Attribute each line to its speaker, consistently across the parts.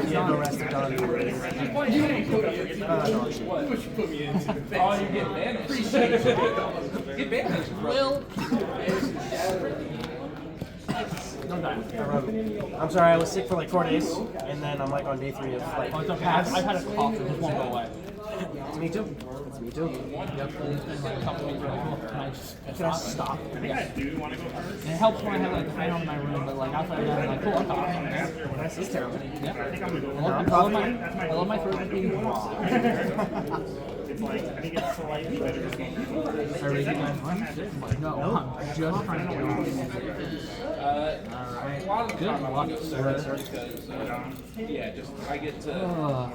Speaker 1: Yeah, no rest of done.
Speaker 2: You put me into the face. Oh, you get banished. Get banished, bro.
Speaker 1: I'm sorry, I was sick for like 4 days, and then I'm like on day 3 of like.
Speaker 3: Oh, it's okay. I've had a cough that just won't go away.
Speaker 1: It's me too. It's me too.
Speaker 3: Yep. It's been like a couple weeks ago. Can I stop?
Speaker 2: I think I do want to go first.
Speaker 3: It helps when I have like the fan on in my room, but like outside of that, I'm like, cool, I'm coughing.
Speaker 1: This is terrible.
Speaker 3: Yeah.
Speaker 2: I think I'm going to go
Speaker 3: I love my throat being raw.
Speaker 2: It's like, I think it's slightly better to smoke.
Speaker 3: Are we getting one? No, I'm just trying to get on.
Speaker 2: A lot of the time I want to go first because, yeah, just I get to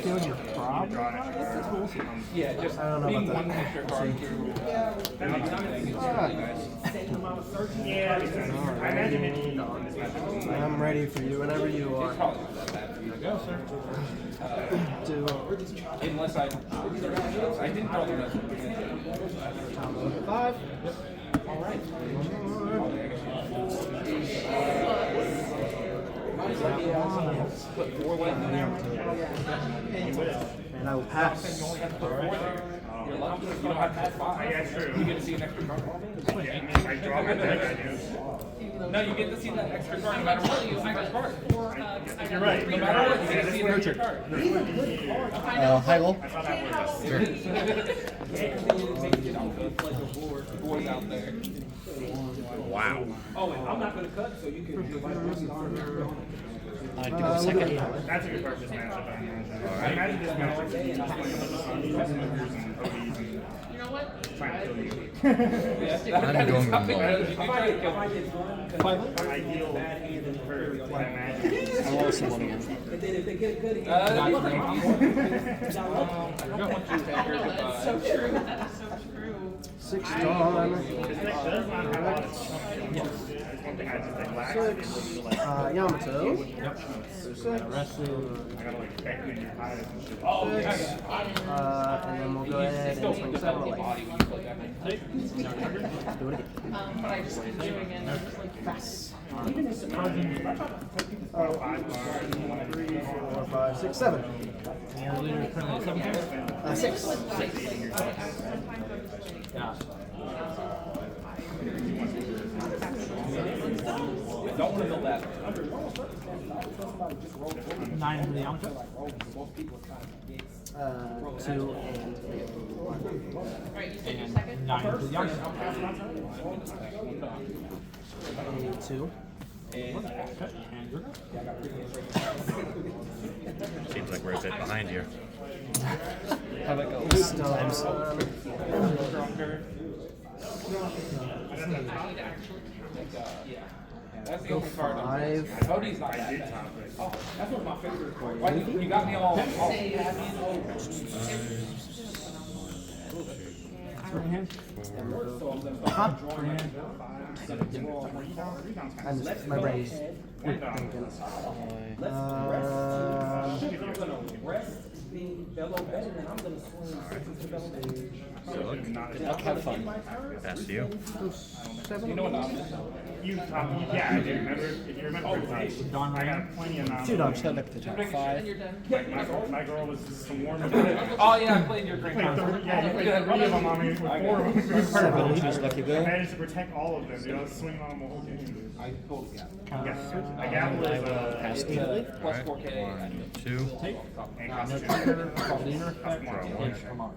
Speaker 3: Feeling your problem?
Speaker 2: yeah, just being one extra card through that makes everything is really nice. Yeah, I imagine it.
Speaker 1: I'm ready for you whenever you are.
Speaker 2: It's probably not that bad for you to go, sir. Unless I didn't throw the rest of the
Speaker 1: 5.
Speaker 2: All right. Put 4 left in there.
Speaker 1: And I will pass.
Speaker 2: You only have to put 4 there. You're lucky. You don't have to have 5. Yeah, true. You get to see an extra card. I draw my deck, I do. No, you get to see that extra card no matter what. You extra card. You're right. No matter what, you get to see an extra card.
Speaker 1: Hi, Will.
Speaker 2: Boys out there.
Speaker 4: Wow.
Speaker 2: Oh, wait, I'm not going to cut, so you can do
Speaker 4: To go second.
Speaker 2: That's a good purchase matchup. I imagine this matchup is just playing with the Suns and ODs and trying to kill you.
Speaker 4: I'm going with
Speaker 2: Ideal for that matchup.
Speaker 4: I'm also one again.
Speaker 5: So true.
Speaker 1: 6 gone.
Speaker 2: This deck does not have a lot of stuff. One thing I just think lacks is
Speaker 1: Yamato.
Speaker 3: Yep.
Speaker 1: So 6.
Speaker 2: I gotta like back in your eyes and shit.
Speaker 1: And then we'll go ahead and swing 7 away.
Speaker 5: But I just keep doing it. And I'm just like,
Speaker 1: Pass. 3, 4, 5, 6, 7.
Speaker 3: And we're currently at 7
Speaker 1: 6.
Speaker 3: Yeah.
Speaker 2: Don't want to build that.
Speaker 3: 9 into the Yamato.
Speaker 1: 2 and
Speaker 5: alright, you said your
Speaker 3: And
Speaker 5: second?
Speaker 3: 9 into the Yamato.
Speaker 1: 2.
Speaker 3: And you're
Speaker 4: Seems like we're a bit behind here.
Speaker 1: Have it go. Times.
Speaker 2: That's the only card.
Speaker 1: 5.
Speaker 2: Cody's not that bad. Oh, that's one of my favorite cards. Why you got me all happy?
Speaker 3: free hand.
Speaker 1: My brain's thinking.
Speaker 4: Luck, have fun. That's you.
Speaker 2: You know what? Yeah, I do. Remember, if you remember, I got plenty of noms.
Speaker 1: 2 dogs.
Speaker 4: Up to top 5.
Speaker 2: My girl was sworn to
Speaker 3: Oh yeah, I played your great
Speaker 2: yeah, you played 3 of them on me with 4 of them.
Speaker 4: Choose lucky
Speaker 2: I
Speaker 4: bill.
Speaker 2: managed to protect all of them, dude. I was swinging on them the whole game, dude.
Speaker 3: I totally got it.
Speaker 2: Yes. My gavel
Speaker 4: I
Speaker 2: is
Speaker 4: will pass to you.
Speaker 3: Plus
Speaker 4: Alright.
Speaker 3: 4K.
Speaker 4: 1, 2.
Speaker 3: Take.
Speaker 2: and cost two.
Speaker 3: Leader effect.
Speaker 4: Draw
Speaker 3: and
Speaker 4: 1.
Speaker 3: come on.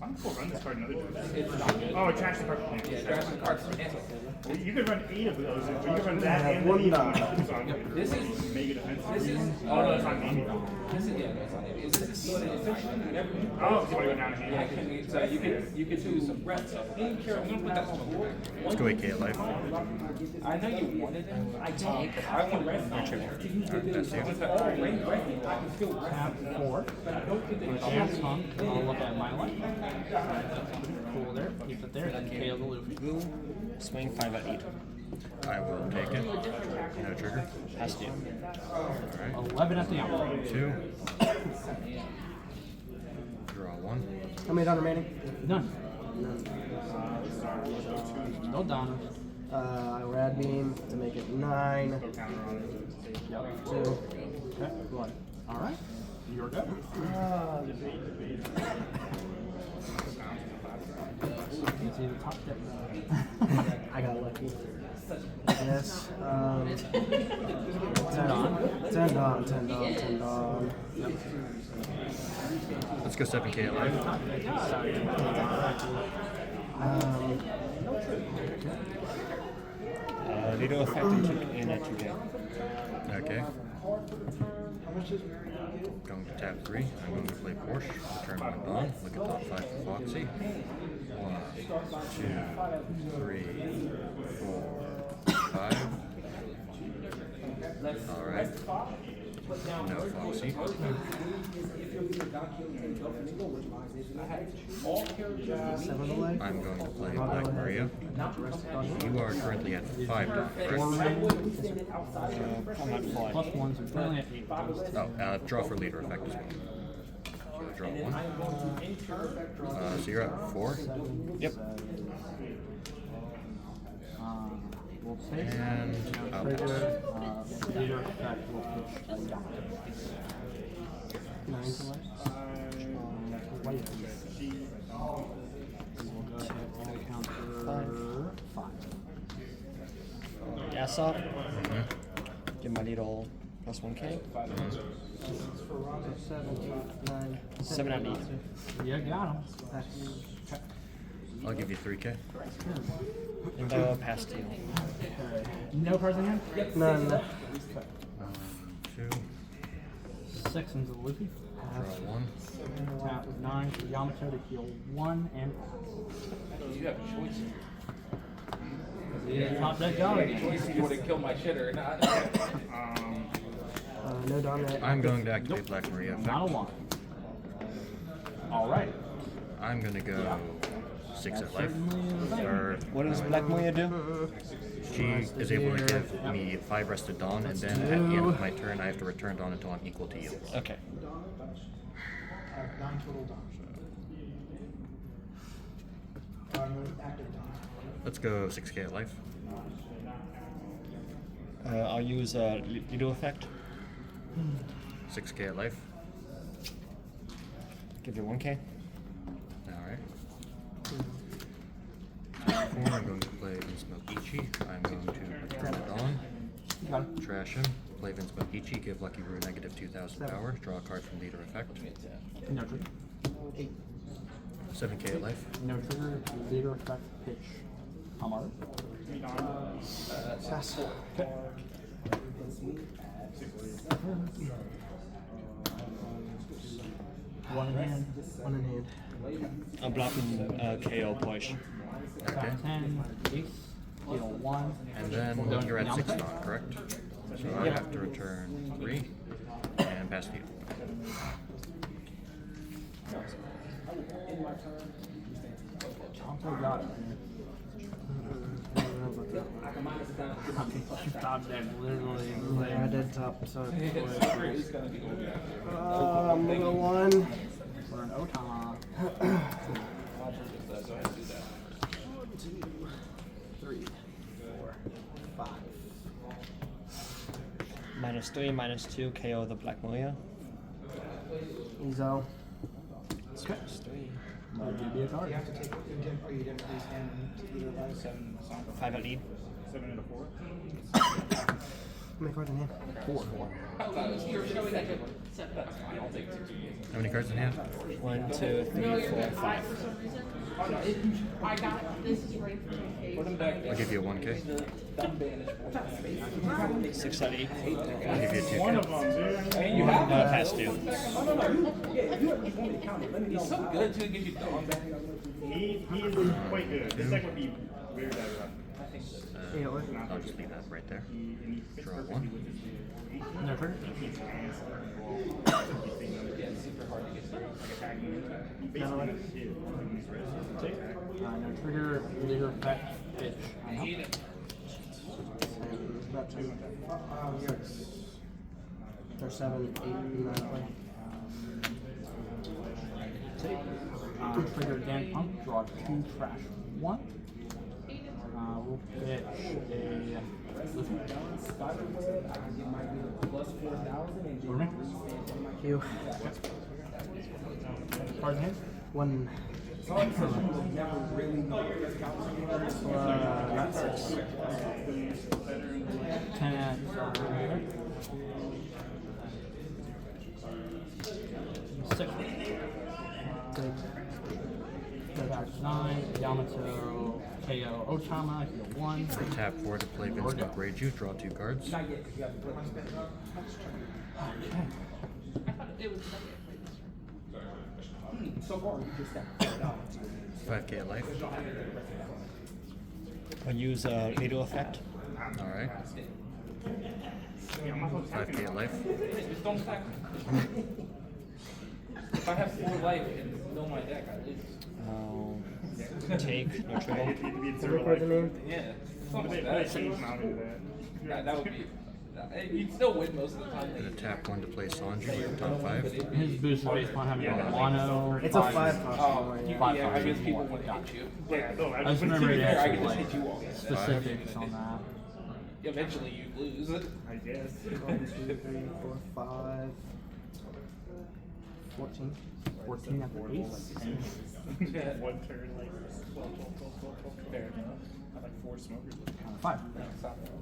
Speaker 2: I'm cool. Run this card another time.
Speaker 3: It's not good.
Speaker 2: Oh, it tracks the card.
Speaker 3: Yeah, grab some cards from cancel.
Speaker 2: You could run 8 of those, but you could run that and
Speaker 1: one
Speaker 2: the
Speaker 1: die.
Speaker 2: This is mega defensive.
Speaker 3: This is.
Speaker 2: Oh, no, that's not me.
Speaker 3: This is yeah. That's not it. Is this a efficient? Never.
Speaker 2: Oh, so you want to go down to
Speaker 3: Yeah,
Speaker 2: hand?
Speaker 3: so you could do some breath stuff. I'm gonna put that on the board.
Speaker 4: Let's go 8K at life.
Speaker 3: I know you wanted it. I take. I want rest.
Speaker 4: Alright, that's you.
Speaker 3: Tap 4. Jam Tongue. I'll look at my life. Cool there. Keep it there. Then KO the Luffy.
Speaker 4: Swing 5 at 8. I will take it. No trigger.
Speaker 1: Pass to you.
Speaker 4: Alright.
Speaker 3: 11 at the hour.
Speaker 4: 2. Draw 1.
Speaker 1: How many down remaining?
Speaker 3: None. No Donna.
Speaker 1: Rad beam to make it 9. 2.
Speaker 3: Okay. What? Alright. Your go. You see the top deck.
Speaker 1: I got lucky. Yes. 10 on.
Speaker 4: Let's go 7K at life.
Speaker 6: Little effect in a 2K.
Speaker 4: Okay. Going to tap 3. I'm going to play Porsche. Return one Dawn. Look at top 5 for Foxy. 1, 2, 3, 4, 5. Alright. No Foxy. I'm going to play Black Maria. You are currently at 5 Dawn, correct?
Speaker 3: I'm at 5. Plus 1, so currently at 8.
Speaker 4: Oh, draw for leader effect as well. So draw 1. So you're at 4.
Speaker 6: Yep.
Speaker 3: We'll take
Speaker 4: And I'll pass.
Speaker 3: leader effect will pitch 9 to life. White. We'll go ahead and counter 5.
Speaker 6: Gas up. Give my little plus 1K. 7 at 8.
Speaker 3: Yeah, got him.
Speaker 4: I'll give you 3K.
Speaker 6: And pass deal.
Speaker 3: No cards in hand?
Speaker 1: None.
Speaker 4: 2.
Speaker 3: 6 into Luffy.
Speaker 4: Draw 1.
Speaker 3: Tap 9 for Yamato to heal 1 and pass.
Speaker 2: You have a choice.
Speaker 3: Yeah, top deck down again.
Speaker 2: Choice if you want to kill my shit or not.
Speaker 1: No dominant.
Speaker 4: I'm going to activate Black Maria effect.
Speaker 3: Not a 1. Alright.
Speaker 4: I'm going to go 6 at life.
Speaker 3: Certainly
Speaker 4: Or
Speaker 6: What does Black Moya do?
Speaker 4: she is able to give me 5 rested Dawn, and then at the end of my turn, I have to return Dawn until I'm equal to you.
Speaker 6: Okay.
Speaker 7: 9 total Dawn. Active Dawn.
Speaker 4: Let's go 6K at life.
Speaker 6: I'll use little effect.
Speaker 4: 6K at life.
Speaker 6: Give you 1K.
Speaker 4: Alright. 4, I'm going to play Vinsmoke Ichi. I'm going to return a Dawn. Trash him. Play Vinsmoke Ichi. Give Lucky Brew negative 2,000 power. Draw a card from leader effect.
Speaker 3: No trigger.
Speaker 4: 7K at life.
Speaker 3: No trigger. Leader effect pitch. Hamar.
Speaker 1: Pass.
Speaker 3: One in hand.
Speaker 1: One in hand.
Speaker 6: I'm blocking KO push.
Speaker 4: Okay.
Speaker 3: 10. Ace. Heal 1.
Speaker 4: And then you're at 6 Dawn, correct? So I have to return 3 and pass you.
Speaker 3: Tonto got it. Top deck literally.
Speaker 1: Yeah, I did top, so
Speaker 2: It's gonna be okay.
Speaker 1: I'm gonna go 1.
Speaker 3: For an Otama. 3, 4, 5.
Speaker 6: -3, -2, KO the Black Moya.
Speaker 1: Ezo.
Speaker 3: Okay. Might be a card.
Speaker 7: You have to take you didn't please hand either by 7.
Speaker 6: 5 at lead.
Speaker 1: How many cards in hand?
Speaker 3: 4.
Speaker 5: You're showing that good. 7.
Speaker 4: How many cards in hand?
Speaker 6: 1, 2, 3,
Speaker 5: No, you're
Speaker 6: 4,
Speaker 5: good.
Speaker 6: 5.
Speaker 5: For some reason. I got this is ready for me.
Speaker 2: Put him back there.
Speaker 4: I'll give you a 1K.
Speaker 6: 6 at 8.
Speaker 4: I'll give you a 2K.
Speaker 2: And you have
Speaker 6: Pass deal.
Speaker 2: He's so good too. Gives you Dawn back.
Speaker 8: He is quite good. This deck would be weird to run.
Speaker 4: I'll just leave that right there. Draw 1.
Speaker 3: No trigger. No trigger. Leader effect pitch.
Speaker 1: There's 7, 8, 9.
Speaker 3: Trigger again. Pump. Draw 2. Trash 1. We'll pitch a.
Speaker 2: Plus 4,000 and
Speaker 3: For me?
Speaker 1: You.
Speaker 3: Card in hand?
Speaker 1: One. Not six.
Speaker 3: 10 at six. Back 9, Yamato, KO Ochama, heal 1.
Speaker 4: Tap 4 to play Vinsmoke Reiju, draw 2 cards.
Speaker 3: Okay.
Speaker 5: It was
Speaker 4: 5k life.
Speaker 6: I'll use NATO effect.
Speaker 4: Alright. 5k life.
Speaker 2: Just don't stack me. If I have 4 life and fill my deck, I lose.
Speaker 6: I'll take, no trigger.
Speaker 1: Record the name.
Speaker 2: Yeah.
Speaker 8: But
Speaker 2: Something
Speaker 8: they
Speaker 2: like that.
Speaker 8: change now to that.
Speaker 2: That would be. You'd still win most of the time.
Speaker 4: Gonna tap 1 to play Sanji with a top 5.
Speaker 3: His boost is based upon having a mono.
Speaker 1: It's a 5 cost.
Speaker 2: Oh,
Speaker 3: Five
Speaker 2: yeah, I
Speaker 3: cards.
Speaker 2: guess people want to hit you.
Speaker 8: Yeah, no,
Speaker 3: I just remember it
Speaker 2: Fair, I
Speaker 3: actually
Speaker 2: can just
Speaker 3: like
Speaker 2: hit you all.
Speaker 3: specifics on that.
Speaker 2: Eventually you lose.
Speaker 8: I guess.
Speaker 1: 1, 2, 3, 4, 5. 14.
Speaker 3: 14 at the base.
Speaker 8: One turn, like 12. Fair enough. I have like 4 smokers.
Speaker 3: 5.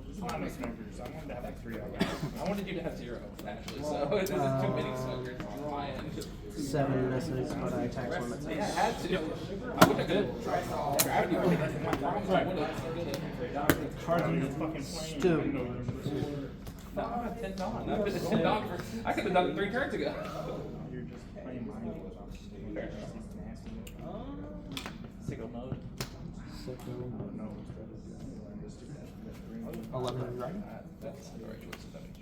Speaker 8: It's not enough smokers. I wanted to have like 3 of them.
Speaker 2: I wanted you to have 0, actually, so this is too many smokers on my end.
Speaker 1: 7 misses, but I attack one that's
Speaker 2: Yeah, I had to. I would have good. Gravity would have been my problem. I would have.
Speaker 8: Cards in your fucking plane.
Speaker 1: Stu.
Speaker 2: No, I'm at 10 Dawn. I've been at 10 Dawn for. I could have done it 3 turns ago.
Speaker 8: You're just playing mind games.
Speaker 2: Fair.
Speaker 8: Nasty.
Speaker 2: Sicko mode.
Speaker 8: No.
Speaker 3: 11 and right.
Speaker 2: That's the right choice of damage.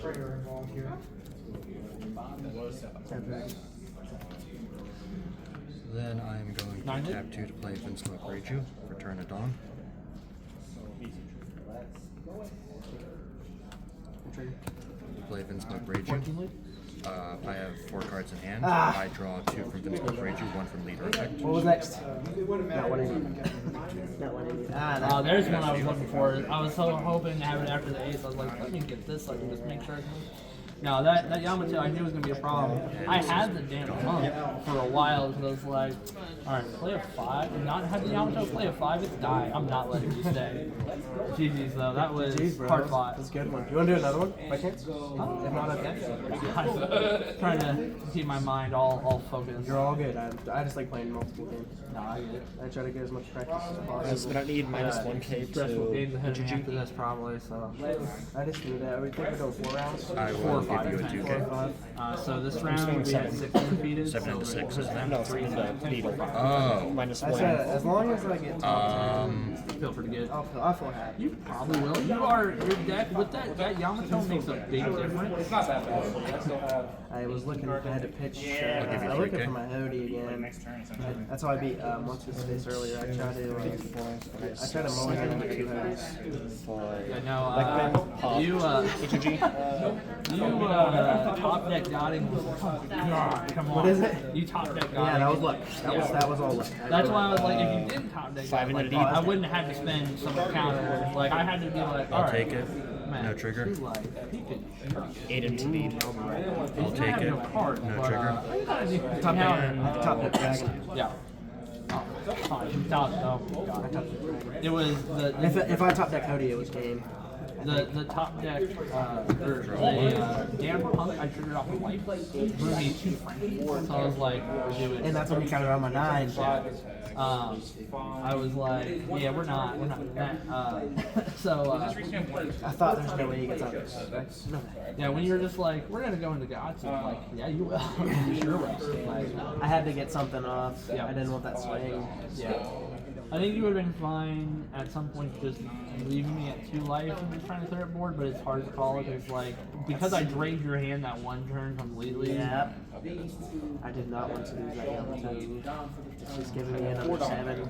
Speaker 7: Trigger involved here.
Speaker 4: Then I'm going to
Speaker 3: 9 hit?
Speaker 4: tap 2 to play Vinsmoke Reiju, Return of Dawn. Play Vinsmoke
Speaker 3: 14
Speaker 4: Reiju.
Speaker 3: lead.
Speaker 4: I have 4 cards in hand.
Speaker 1: Ah.
Speaker 4: I draw 2 from Vinsmoke Reiju, 1 from Leader Effect.
Speaker 1: What was next? Not 180. Not 180. Ah,
Speaker 3: There's one I was looking for. I was so hoping to have it after the 8th. I was like, let me get this so I can just make sure I can. No, that Yamato I knew was going to be a problem. I had the damn monk for a while because I was like, alright, play a 5 and not have the Yamato play a 5, it's die. I'm not letting you stay. GG's though, that was
Speaker 1: Jeez, bro.
Speaker 3: hard fought.
Speaker 1: That's a good one. You want to do another one? By chance? If not, okay.
Speaker 3: I'm trying to keep my mind all focused.
Speaker 1: You're all good. I just like playing multiple games.
Speaker 3: No, I get it.
Speaker 1: I try to get as much practice as
Speaker 6: Yes,
Speaker 1: possible.
Speaker 6: but I need minus 1k
Speaker 3: Stressful games
Speaker 6: to
Speaker 3: ahead of me after this probably, so.
Speaker 1: I just do that. We think we go 4 rounds.
Speaker 4: I
Speaker 3: 4
Speaker 4: will
Speaker 3: or 5
Speaker 4: give you a
Speaker 3: times.
Speaker 4: 2k.
Speaker 3: So this round we had 6 defeated.
Speaker 4: 7 into 6, isn't it?
Speaker 6: No, 3 in the needle.
Speaker 4: Oh.
Speaker 6: Minus
Speaker 1: I
Speaker 6: 1.
Speaker 1: said as long as I get top 10,
Speaker 3: Feel pretty good.
Speaker 1: I'll feel happy.
Speaker 3: You probably will. You are your deck with that Yamato makes a big difference.
Speaker 2: It's not that bad. I still have.
Speaker 1: I was looking. I had to pitch.
Speaker 4: I'll give you
Speaker 1: I was looking
Speaker 4: 3K.
Speaker 1: for my Hody again.
Speaker 8: Next turn, essentially.
Speaker 1: That's how I beat what's his face earlier. I tried to. I tried to mulligan with 2 Hodies.
Speaker 3: Yeah, no, you top deck Godding. God, come on.
Speaker 1: What is it?
Speaker 3: You top deck Godding.
Speaker 1: Yeah, that was luck. That was all luck.
Speaker 3: That's why I was like, if you didn't top deck,
Speaker 6: 5
Speaker 3: like,
Speaker 6: into
Speaker 3: I wouldn't have to spend some counter. Like I had to be like,
Speaker 4: I'll
Speaker 3: all right,
Speaker 4: take it.
Speaker 3: man,
Speaker 4: No trigger.
Speaker 3: he's like, he could
Speaker 6: 8 into lead.
Speaker 4: I'll take it.
Speaker 3: no card,
Speaker 4: No
Speaker 3: but,
Speaker 4: trigger.
Speaker 1: Top deck dragon.
Speaker 3: Yeah. Oh, fine. Top. Oh god. It was the
Speaker 1: If I top deck Hody, it was game.
Speaker 3: the top deck or the damn punk I triggered off the life blew me 2 frames. So I was like, we're doing.
Speaker 1: And that's when you counted on my 9.
Speaker 3: I was like, yeah, we're not that. So
Speaker 1: I thought there's no way he gets out of this. No.
Speaker 3: yeah, when you're just like, we're gonna go into Gods, like, yeah, you will. You sure will. Like,
Speaker 1: I had to get something off.
Speaker 3: Yeah.
Speaker 1: I didn't want that swing.
Speaker 3: yeah. I think you would have been fine at some point just leaving me at 2 life and just trying to clear it board, but it's hard to call it. It's like, because I drained your hand that 1 turn completely.
Speaker 1: Yeah. I did not want to lose that Yamato. She's giving me another 7.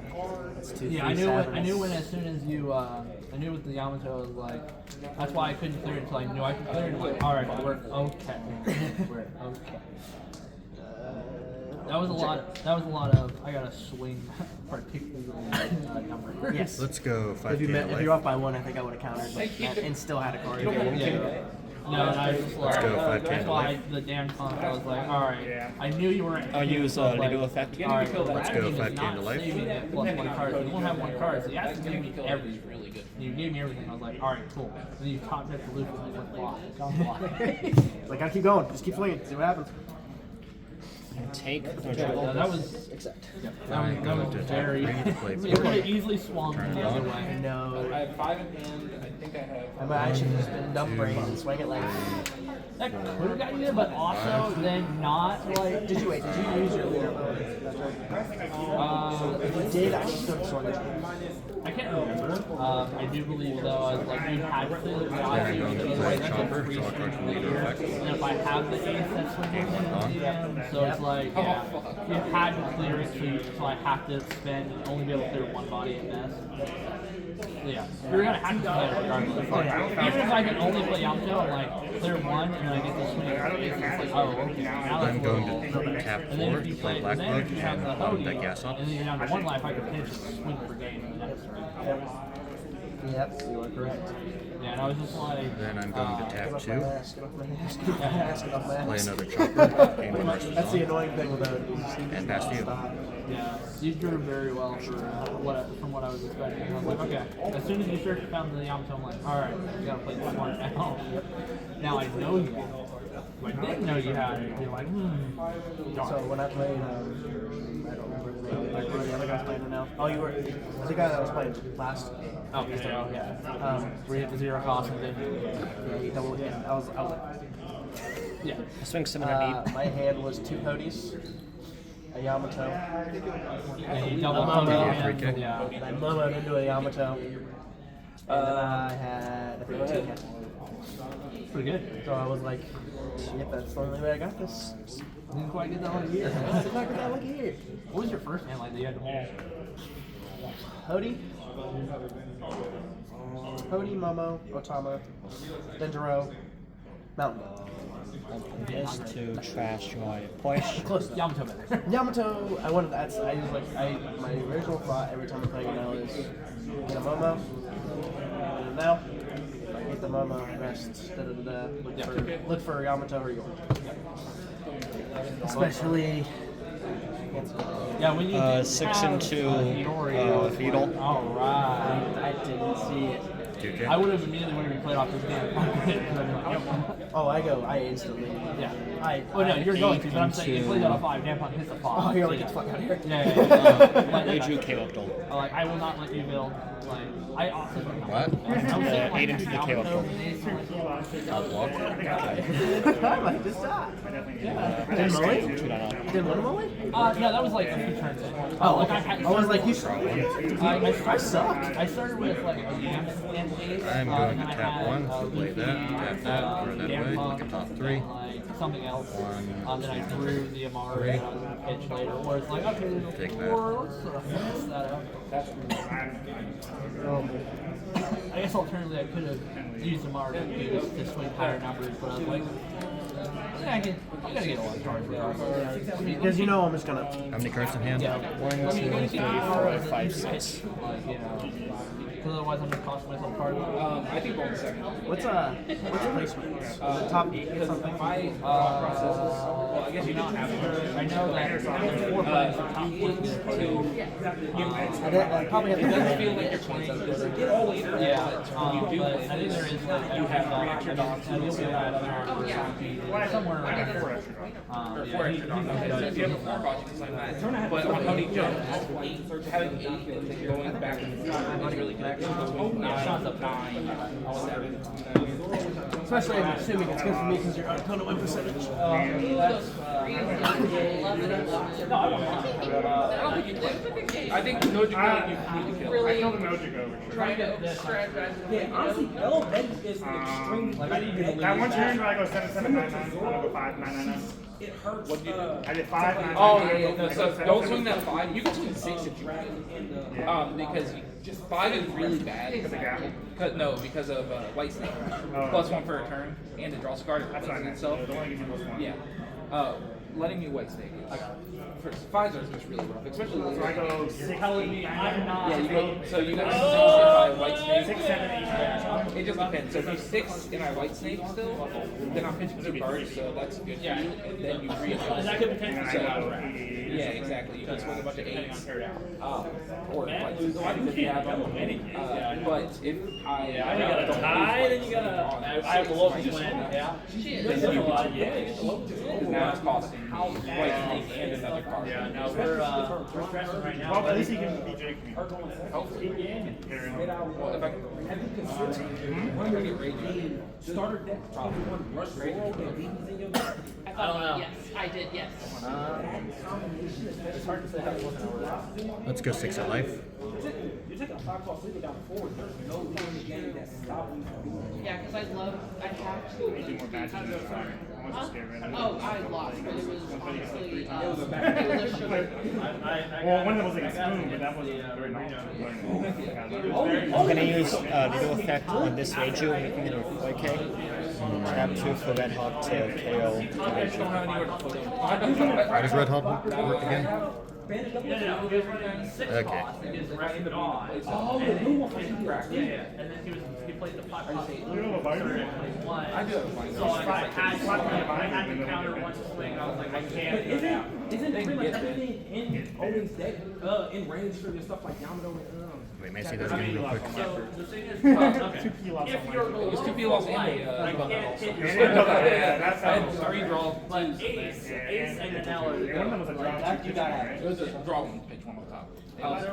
Speaker 1: It's 2,
Speaker 3: Yeah,
Speaker 1: 3, 7.
Speaker 3: I knew when as soon as you, I knew with the Yamato, I was like, that's why I couldn't clear it until I knew I could clear it. I'm like, alright, we're okay. We're okay. That was a lot of, I gotta swing particularly number.
Speaker 1: Yes.
Speaker 4: Let's go 5k
Speaker 1: If
Speaker 4: life.
Speaker 1: you're off by 1, I think I would have countered and still had a card.
Speaker 3: Yeah. No, and I was just like,
Speaker 4: go 5K
Speaker 3: that's
Speaker 4: to
Speaker 3: why
Speaker 4: life.
Speaker 3: the damn pump. I was like, all right, I knew you were.
Speaker 6: I'll use Reiju effect.
Speaker 3: All right,
Speaker 4: Let's go 5K
Speaker 3: not
Speaker 4: to life.
Speaker 3: saving it plus 1 card. You won't have 1 card, so you have to give me everything.
Speaker 2: really good.
Speaker 3: You gave me everything. I was like, all right, cool. And then you top deck the loop and like, block. Don't block.
Speaker 1: Like, gotta keep going. Just keep swinging. See what happens.
Speaker 6: And take no
Speaker 3: Yeah,
Speaker 6: trouble.
Speaker 3: that was.
Speaker 1: Accept.
Speaker 4: I'm
Speaker 3: That
Speaker 4: going
Speaker 3: was
Speaker 4: to
Speaker 3: very.
Speaker 4: attack 3 to play
Speaker 3: It could
Speaker 4: 4.
Speaker 3: have easily swung
Speaker 4: Turn
Speaker 3: the
Speaker 4: it
Speaker 3: other
Speaker 4: on.
Speaker 3: way.
Speaker 1: No.
Speaker 2: I have 5 in hand. I think I have.
Speaker 1: I might actually just been dumb brain and swing it like.
Speaker 3: That could have gotten you there, but also then not like.
Speaker 1: Did you wait? Did you use your leader mode? If you did, I should have swung it.
Speaker 3: I can't remember. I do believe though, I was like, you had to.
Speaker 4: Then I'm going to play Chopper, draw a card from leader effect.
Speaker 3: And if I have the ace, that's when
Speaker 4: Game 1 on.
Speaker 3: so it's like, yeah, you had to clear it, so I have to spend only be able to clear 1 body at best. So yeah, you're gonna have to play it regardless. Even if I can only play Yamato, I'm like clear 1 and then I get to swing it. It's like, oh, okay. Now
Speaker 4: I'm
Speaker 3: that's
Speaker 4: going
Speaker 3: a little-
Speaker 4: to tap
Speaker 3: and then
Speaker 4: 4
Speaker 3: if
Speaker 4: to
Speaker 3: you
Speaker 4: play
Speaker 3: play,
Speaker 4: Black
Speaker 3: and then
Speaker 4: Bug
Speaker 3: if you have
Speaker 4: and
Speaker 3: the
Speaker 4: bump
Speaker 3: Hody,
Speaker 4: that gas up.
Speaker 3: and then you're down to 1 life, I could potentially swing per game in the next turn.
Speaker 1: Yep, you are correct.
Speaker 3: Yeah, and I was just like,
Speaker 4: Then I'm going to tap 2,
Speaker 1: Get off my ass. Get off my ass. Get off my ass.
Speaker 4: play another Chopper, game 1 versus
Speaker 1: That's the
Speaker 4: on,
Speaker 1: annoying thing with it.
Speaker 4: and pass to you.
Speaker 3: yeah, you drew very well for from what I was expecting. I was like, okay. As soon as you search found the Yamato, I'm like, all right, you gotta play this one now. Now I know you. If I didn't know you had it, you're like,
Speaker 1: So when I played, I don't remember the name. Like one of the other guys playing it now. Oh, you were. Was the guy that was playing last.
Speaker 3: oh, yeah.
Speaker 1: We hit the 0 cost and then he double hit. I was like.
Speaker 3: Yeah.
Speaker 6: I swing 7 and 8.
Speaker 1: My hand was 2 Hodis, a Yamato.
Speaker 3: Yeah, you double
Speaker 1: I'm
Speaker 3: throw
Speaker 1: on
Speaker 3: him,
Speaker 4: kick.
Speaker 3: yeah.
Speaker 1: I momoed into a Yamato. And then I had, I think, 2 hits.
Speaker 3: Pretty good.
Speaker 1: So I was like, yep, that's the only way I got this.
Speaker 3: Didn't quite get that one here.
Speaker 1: It's not gonna look here.
Speaker 3: What was your first hand like that you had to hold?
Speaker 1: Hody, Momo, Otama, Dendro, Mountain.
Speaker 6: This to trash joy. Push.
Speaker 1: Close.
Speaker 3: Yamato better.
Speaker 1: Yamato, I wanted that. I was like, my original thought every time I play now is get a Momo. And now, if I get the Momo, rest, look for Yamato or York. Especially.
Speaker 3: Yeah, when you
Speaker 6: 6 and 2 fetal.
Speaker 3: All right.
Speaker 1: I didn't see it.
Speaker 4: 2K.
Speaker 3: I would have immediately whenever you played off this game. Because I'd be like, yep.
Speaker 1: Oh, I instantly.
Speaker 3: Yeah.
Speaker 1: I.
Speaker 3: Oh no, you're going to, but I'm saying you
Speaker 6: into-
Speaker 3: played out of 5, damn punk hits the 5.
Speaker 1: Oh, you're
Speaker 3: So,
Speaker 1: like, get the fuck out of here.
Speaker 3: Yeah.
Speaker 6: Reiju KO duel.
Speaker 3: Like, I will not let you build. Like, I also.
Speaker 4: What?
Speaker 3: I was saying,
Speaker 6: 8 into the KO duel.
Speaker 4: I'll block.
Speaker 1: I might just die. Didn't Mully?
Speaker 6: 2-0.
Speaker 1: Didn't win Mully?
Speaker 3: no, that was like a few turns in.
Speaker 1: Oh,
Speaker 3: like,
Speaker 1: okay. I was like, you
Speaker 3: I
Speaker 1: sucked.
Speaker 3: I started with like a Yams and Ace.
Speaker 4: I'm
Speaker 3: and
Speaker 4: going to
Speaker 3: then I
Speaker 4: tap
Speaker 3: had,
Speaker 4: 1, play
Speaker 3: Luffy,
Speaker 4: that, tap that, throw that
Speaker 3: Damn
Speaker 4: away,
Speaker 3: Punk,
Speaker 4: look at top 3.
Speaker 3: and, like, something else.
Speaker 4: 1,
Speaker 3: Then I drew the Amari and I was going to pitch later. Where it's like, okay, there's
Speaker 4: Take
Speaker 3: 4. Let's mess that up. I guess alternatively I could have used Amari to swing higher numbers, but I was like, I'm gonna get a lot of cards regardless.
Speaker 1: Because you know I'm just gonna.
Speaker 4: how many cards in hand?
Speaker 6: 1, 2, 3, 4, 5, 6.
Speaker 3: Like, you know, because otherwise I'm gonna cost myself cards.
Speaker 2: I think going second.
Speaker 1: What's placement? Is it top 8 or something?
Speaker 2: Well, I guess you don't have to.
Speaker 3: I know that there's 4 players for top 1
Speaker 1: I probably have
Speaker 2: It does
Speaker 1: to.
Speaker 2: feel like you're playing later.
Speaker 3: Yeah, but I think there is like you have and you'll be at somewhere around 4 extra.
Speaker 2: If you have a 4 bot, you can sign that. But on Honey Jump, having 8 and going back to the top is really good. Shots up 9.
Speaker 1: Especially I'm assuming it's good for me because you're on a ton of win percentage.
Speaker 2: I think Nojigo you need to kill.
Speaker 8: I killed a Nojigo.
Speaker 5: Trying to strategize.
Speaker 7: Yeah, honestly, L is an extreme.
Speaker 8: That one turn where I go 7-7-9-9, I go 5-9-9-9.
Speaker 7: It hurts.
Speaker 8: I did 5-9-9.
Speaker 2: Oh yeah. No, so don't swing that 5. You can swing 6 if you want. Because just 5 is really bad.
Speaker 8: Because of Gavel.
Speaker 2: Because of White Snake. +1 for a turn and to draw a card.
Speaker 8: That's what I meant.
Speaker 2: itself.
Speaker 8: The one that gives you +1.
Speaker 2: Yeah. letting me white snake. For Pfizer is just really rough, especially
Speaker 8: So I go 6, 8,
Speaker 3: I'm not.
Speaker 2: yeah, you go. So you got 6 if I white snake.
Speaker 8: 6, 7, 8.
Speaker 2: It just depends. So if you 6 and I white snake still, then I'm pitching 2 cards, so that's good for you. And then you readjust.
Speaker 3: That could potentially
Speaker 8: And I
Speaker 3: be
Speaker 8: go
Speaker 3: a
Speaker 8: 8, 8,
Speaker 2: Yeah, exactly. You can swing a bunch of 8s. Or like if you have them. But if I
Speaker 3: you got a tie, then you got a. I have a local win. Yeah.
Speaker 2: then you because now it's costing me white snake and another card.
Speaker 3: Yeah, no, we're stressing right now.
Speaker 8: Well, at least he can be Jake.
Speaker 2: Hopefully. Well, if I can.
Speaker 9: Have you considered running Reiju starter deck? Probably one rush Reiju and beating in your deck.
Speaker 3: I don't know.
Speaker 5: Yes, I did, yes.
Speaker 3: It's hard to say how it's looking over there.
Speaker 4: Let's go 6 at life.
Speaker 9: You take a 5-cost leader down 4, there's no thing in the game that's stopping you from doing it.
Speaker 5: Yeah, because I have to.
Speaker 8: Do more matches than fire. I'm just scared right now.
Speaker 5: Oh, I lost, but it was honestly, it was a sugar.
Speaker 8: Well, one of them was like a spoon, but that wasn't very
Speaker 6: I'm gonna use Veto Effect on this Reiju, making it a 4K. Tap 2 for Red Hawk to KO.
Speaker 2: I just don't have anywhere to put him.
Speaker 4: How does Red Hawk work again?
Speaker 3: Yeah, he was running 6
Speaker 4: Okay.
Speaker 3: costs. He just ran the on.
Speaker 9: Oh, the blue one for you.
Speaker 3: Yeah, yeah. And then he played the 5 cost.
Speaker 8: You have a binder?
Speaker 2: I do have a binder.
Speaker 3: So I had to counter one swing. And I was like, I can't do that.
Speaker 9: Isn't pretty much everything in Odin's deck in range for your stuff like Yamato and
Speaker 4: Wait, may I see those again real quick?
Speaker 3: So the thing is, okay.
Speaker 8: 2 kilos
Speaker 3: If
Speaker 8: on
Speaker 3: you're
Speaker 8: my
Speaker 2: It was 2 kilos and
Speaker 3: I
Speaker 2: a
Speaker 3: can't hit your
Speaker 2: yeah,
Speaker 8: that's
Speaker 2: I
Speaker 8: how-
Speaker 2: had 3 draws.
Speaker 3: But ace and an L are
Speaker 8: One of them was a drop.
Speaker 6: That you gotta
Speaker 2: It was a draw one, pitch one on top. It was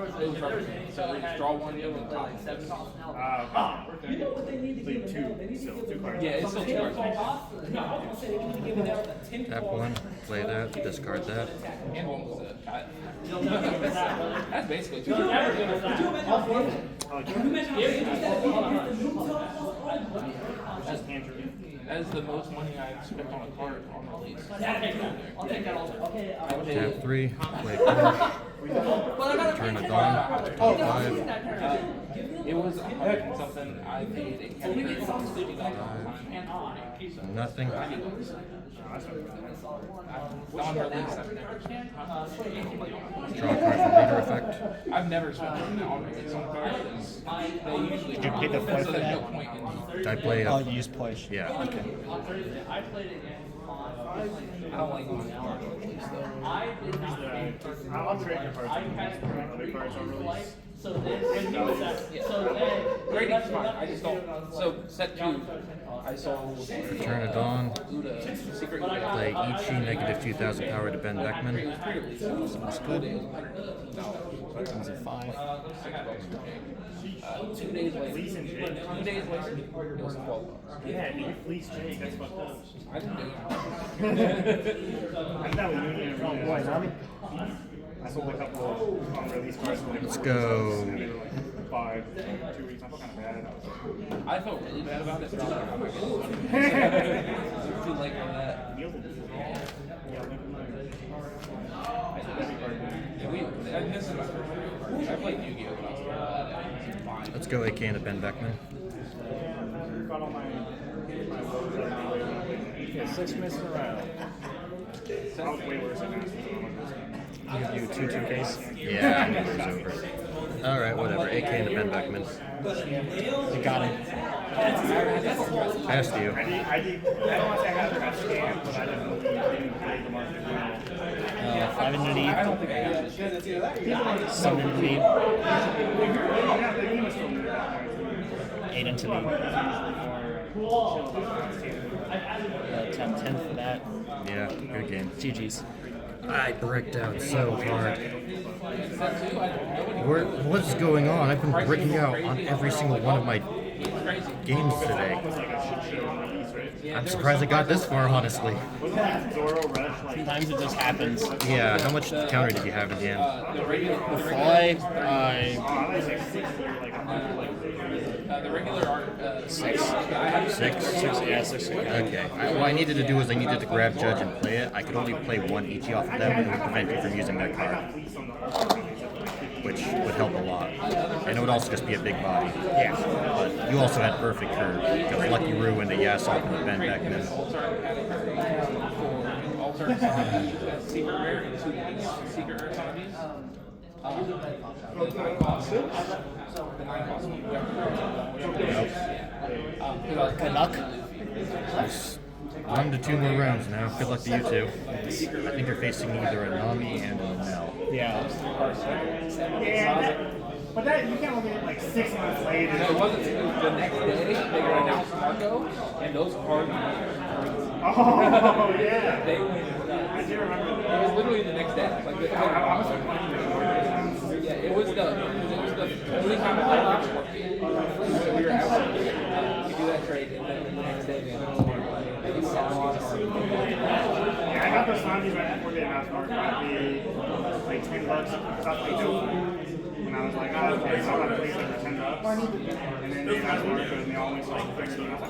Speaker 2: so we just draw one, you know, top.
Speaker 3: 7 costs an L.
Speaker 9: you know what they need to give him now? They need to give him
Speaker 2: Yeah, it's still 2 cards.
Speaker 9: No, I was gonna say they need to give him now 10
Speaker 4: Tap 1, play that, discard that.
Speaker 2: And one was a cut.
Speaker 3: You'll never give us that, brother.
Speaker 2: That's basically 2
Speaker 3: You'll never give us
Speaker 9: Could you
Speaker 3: that.
Speaker 9: imagine how
Speaker 8: Just Andrew.
Speaker 2: That is the most money I've spent on a card on release.
Speaker 3: I'll take that all. Okay.
Speaker 4: Tap 3, play push. Turn it on. Top 5.
Speaker 2: It was something I paid a $50 time.
Speaker 4: Nothing.
Speaker 2: On release, I've never spent.
Speaker 4: Draw a card from Reader Effect.
Speaker 2: I've never spent money on release on cards. They usually
Speaker 6: Did you pay the
Speaker 2: so
Speaker 6: foil for
Speaker 2: there's no
Speaker 6: that?
Speaker 2: point in.
Speaker 4: Did I play
Speaker 6: Oh,
Speaker 4: a...
Speaker 6: you use push.
Speaker 4: Yeah.
Speaker 6: Okay.
Speaker 3: On Thursday, I played it in
Speaker 2: I don't like money on release though.
Speaker 3: I did not pay for
Speaker 8: I'll trade your cards.
Speaker 3: I had
Speaker 8: Other cards on release.
Speaker 3: so then when he was at so then
Speaker 2: Grading's fine. I just don't. So set 2. I sold
Speaker 4: Turn it on.
Speaker 2: Uda Secret
Speaker 4: Play
Speaker 2: Uda.
Speaker 4: Ichi, negative 2,000 power to Ben
Speaker 2: It
Speaker 4: Beckman.
Speaker 2: was pre-release. It was good. It was $118.
Speaker 6: Is it 5?
Speaker 2: 2 days later. 2 days later, it was $12.
Speaker 8: Yeah, you fleece Jake, that's fucked up.
Speaker 2: I didn't do
Speaker 8: I thought we knew you wrong. Why, Nami? I sold a couple of unreleased cards.
Speaker 4: Let's go.
Speaker 8: 5, 2 weeks. I felt kind of bad.
Speaker 2: it. I felt really bad about it, but I was like, I'm not getting this one. Too late for that. Yeah, and this is my first year. I played Yu-Gi-Oh! When I was there. It's fine.
Speaker 4: Let's go AK into Ben Beckman.
Speaker 8: Got all my
Speaker 1: Yeah, 6 minutes in a row.
Speaker 8: I was way worse than that.
Speaker 6: Give you 2 2Ks.
Speaker 4: Yeah, I knew it was over. Alright, whatever. AK into Ben Beckman.
Speaker 6: You got it.
Speaker 4: Past you.
Speaker 8: I don't want to say I got scammed, but I didn't play the market well.
Speaker 6: 5 in the lead.
Speaker 2: I don't think I got it.
Speaker 6: 7 in the lead.
Speaker 8: Yeah, the game was still new at that point.
Speaker 6: 8 into lead. Tap 10 for that.
Speaker 4: Yeah, good game.
Speaker 6: GG's.
Speaker 4: I bricked out so hard. What's going on? I've been bricking out on every single one of my games today. I'm surprised I got this far, honestly.
Speaker 6: Sometimes it just happens.
Speaker 4: Yeah, how much counter did you have in the end?
Speaker 6: Before I
Speaker 2: The regular art.
Speaker 6: 6.
Speaker 4: 6?
Speaker 6: Yeah, 6.
Speaker 4: Okay. What I needed to do was I needed to grab Judge and play it. I could only play one each off of them, and it would prevent you from using that card, which would help a lot. And it would also just be a big body.
Speaker 6: Yeah.
Speaker 4: But you also had perfect curve, because Lucky Roo and the Yasop and the Ben Beckman.
Speaker 2: certain zombies, secret rare, and 2 secret rare zombies. The 9 cost. The 9 cost.
Speaker 6: Good luck.
Speaker 4: 1 to 2 more rounds now. Good luck to you two. I think you're facing either a Nami and a Mel.
Speaker 6: Yeah.
Speaker 7: But that you can't only get like 6 months later.
Speaker 2: No, it wasn't. It was the next day they announced Marco, and those cards were
Speaker 7: Oh yeah.
Speaker 2: they went.
Speaker 7: I do remember
Speaker 2: It
Speaker 7: that.
Speaker 2: was literally the next day. Like the,
Speaker 7: I was surprised.
Speaker 2: yeah, it was the only time I watched it. So we were out. We do that trade, and then the next day they announced Marco.
Speaker 7: Yeah, I got those zombies right before they announced Mark might be like $10 stuff they do. And I was like, oh, okay, so I'm gonna play like for $10. And then they announced Marco and they all went to like 13. I was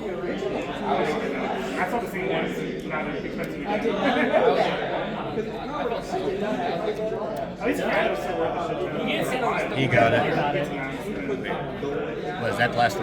Speaker 7: like, I saw the same ones without expecting to get them. At least Adam still worth the shit.
Speaker 4: You got it.
Speaker 7: Get to
Speaker 4: Was that the last round?